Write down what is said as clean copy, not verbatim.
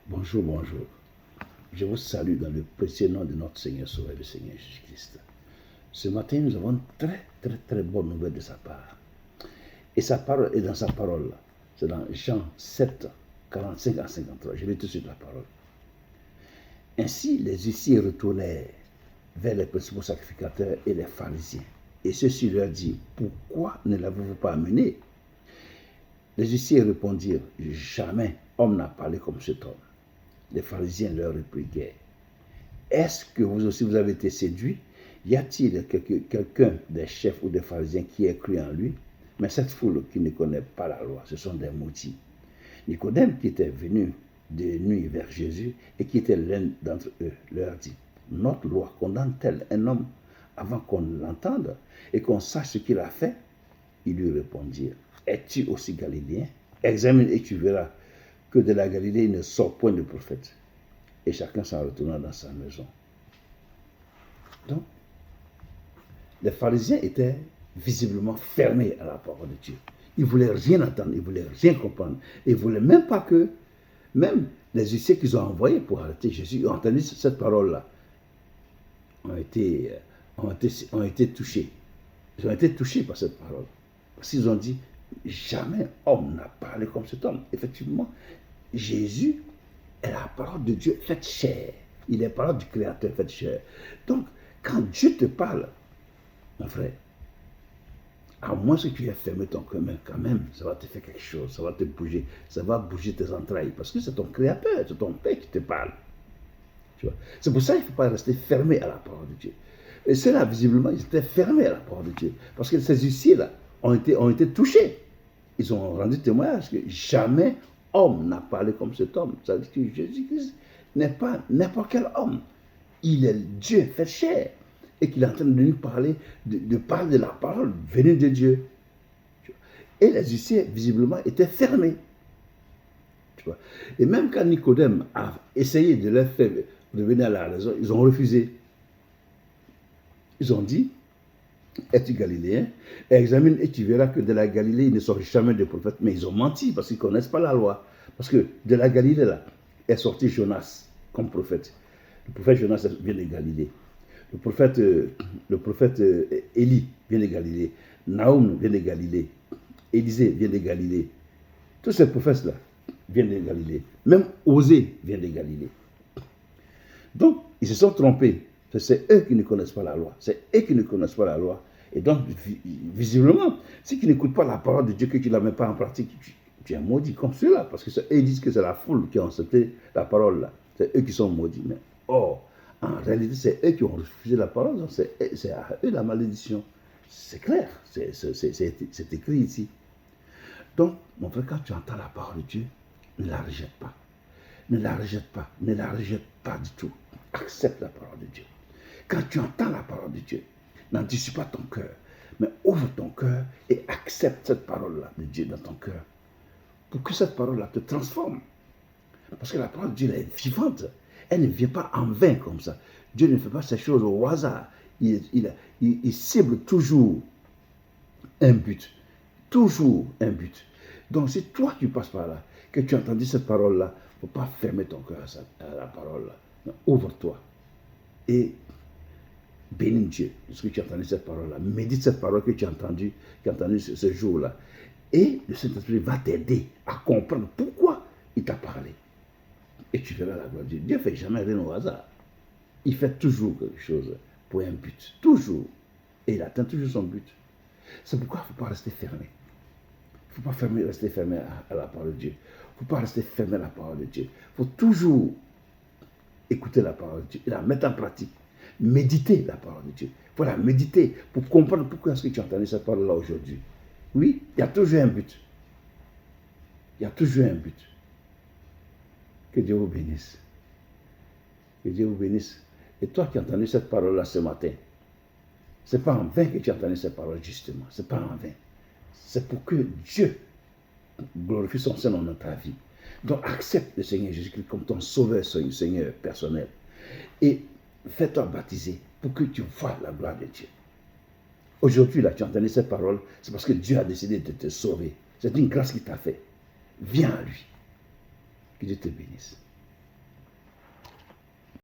Bonjour, bonjour. Je vous salue dans le précieux nom de notre Seigneur Sauveur, le Seigneur Jésus-Christ. Ce matin, nous avons une très bonne nouvelle de sa part. Et sa parole est dans sa parole. C'est dans Jean 7, 45 à 53. Je lis tout de suite la parole. Ainsi, les huissiers retournèrent vers les principaux sacrificateurs et les pharisiens. Et ceux-ci leur dit, pourquoi ne l'avez-vous pas amené? Les huissiers répondirent, jamais homme n'a parlé comme cet homme. Les pharisiens leur répliquèrent, est-ce que vous aussi vous avez été séduits? Y a-t-il quelqu'un des chefs ou des pharisiens qui ait cru en lui? Mais cette foule qui ne connaît pas la loi, ce sont des maudits. Nicodème, qui était venu de nuit vers Jésus et qui était l'un d'entre eux, leur dit, notre loi condamne-t-elle un homme avant qu'on l'entende et qu'on sache ce qu'il a fait? Ils lui répondirent, es-tu aussi galiléen? Examine et tu verras que de la Galilée il ne sort point de prophète. Et chacun s'en retourna dans sa maison. Donc, les pharisiens étaient visiblement fermés à la parole de Dieu. Ils ne voulaient rien entendre, ils ne voulaient rien comprendre. Ils ne voulaient même pas que, même les huissiers qu'ils ont envoyés pour arrêter Jésus, ont entendu cette parole-là, ont été touchés. Ils ont été touchés par cette parole. Parce qu'ils ont dit, jamais homme n'a parlé comme cet homme. Effectivement, Jésus est la parole de Dieu faite chair. Il est la parole du Créateur faite chair. Donc, quand Dieu te parle, mon frère, à moins que tu aies fermé ton cœur, mais quand même, ça va te faire quelque chose, ça va te bouger, ça va bouger tes entrailles, parce que c'est ton Créateur, c'est ton Père qui te parle. C'est pour ça qu'il ne faut pas rester fermé à la parole de Dieu. Et ceux-là, visiblement, ils étaient fermés à la parole de Dieu. Parce que ces huissiers-là ont été touchés. Ils ont rendu témoignage que jamais homme n'a parlé comme cet homme. Ça veut dire que Jésus-Christ n'est pas n'importe quel homme. Il est Dieu fait chair. Et qu'il est en train de nous parler, de parler de la parole venue de Dieu. Et les huissiers, visiblement, étaient fermés. Et même quand Nicodème a essayé de leur faire revenir à la raison, ils ont refusé. Ils ont dit, es-tu galiléen? Examine et tu verras que de la Galilée, il ne sort jamais de prophète. Mais ils ont menti parce qu'ils ne connaissent pas la loi. Parce que de la Galilée, là, est sorti Jonas comme prophète. Le prophète Jonas vient de Galilée. Le prophète Élie vient de Galilée. Naoum vient de Galilée. Élisée vient de Galilée. Tous ces prophètes-là viennent de Galilée. Même Osée vient de Galilée. Donc, ils se sont trompés. C'est eux qui ne connaissent pas la loi. C'est eux qui ne connaissent pas la loi. Et donc, visiblement, si tu n'écoutes pas la parole de Dieu, que tu ne la mets pas en pratique, tu es maudit comme ceux-là. Parce que eux disent que c'est la foule qui a accepté la parole là. C'est eux qui sont maudits. Mais en réalité, c'est eux qui ont refusé la parole. Donc c'est à eux la malédiction. C'est clair. C'est écrit ici. Donc, mon frère, quand tu entends la parole de Dieu, ne la rejette pas. Ne la rejette pas. Ne la rejette pas du tout. Accepte la parole de Dieu. Quand tu entends la parole de Dieu, n'anticipe pas ton cœur, mais ouvre ton cœur et accepte cette parole-là de Dieu dans ton cœur. Pour que cette parole-là te transforme. Parce que la parole de Dieu elle est vivante. Elle ne vient pas en vain comme ça. Dieu ne fait pas ces choses au hasard. Il cible toujours un but. Toujours un but. Donc si toi tu passes par là, que tu as entendu cette parole-là, il ne faut pas fermer ton cœur à la parole-là. Ouvre-toi. Et bénis Dieu de ce que tu as entendu cette parole-là. Médite cette parole que tu as entendue ce jour-là. Et le Saint-Esprit va t'aider à comprendre pourquoi il t'a parlé. Et tu verras la gloire de Dieu. Dieu ne fait jamais rien au hasard. Il fait toujours quelque chose pour un but. Toujours. Et il atteint toujours son but. C'est pourquoi il ne faut pas rester fermé. Il ne faut pas rester fermé à la parole de Dieu. Il ne faut pas rester fermé à la parole de Dieu. Il faut toujours écouter la parole de Dieu et la mettre en pratique. Méditer la parole de Dieu. Il faut la méditer pour comprendre pourquoi est-ce que tu as entendu cette parole-là aujourd'hui. Oui, il y a toujours un but. Il y a toujours un but. Que Dieu vous bénisse. Que Dieu vous bénisse. Et toi qui as entendu cette parole-là ce matin, ce n'est pas en vain que tu as entendu cette parole justement. Ce n'est pas en vain. C'est pour que Dieu glorifie son Seigneur dans ta vie. Donc accepte le Seigneur Jésus-Christ comme ton sauveur, Seigneur personnel. Et fais-toi baptiser pour que tu vois la gloire de Dieu. Aujourd'hui, là, tu as entendu cette parole, c'est parce que Dieu a décidé de te sauver. C'est une grâce qu'il t'a fait. Viens à lui. Que Dieu te bénisse.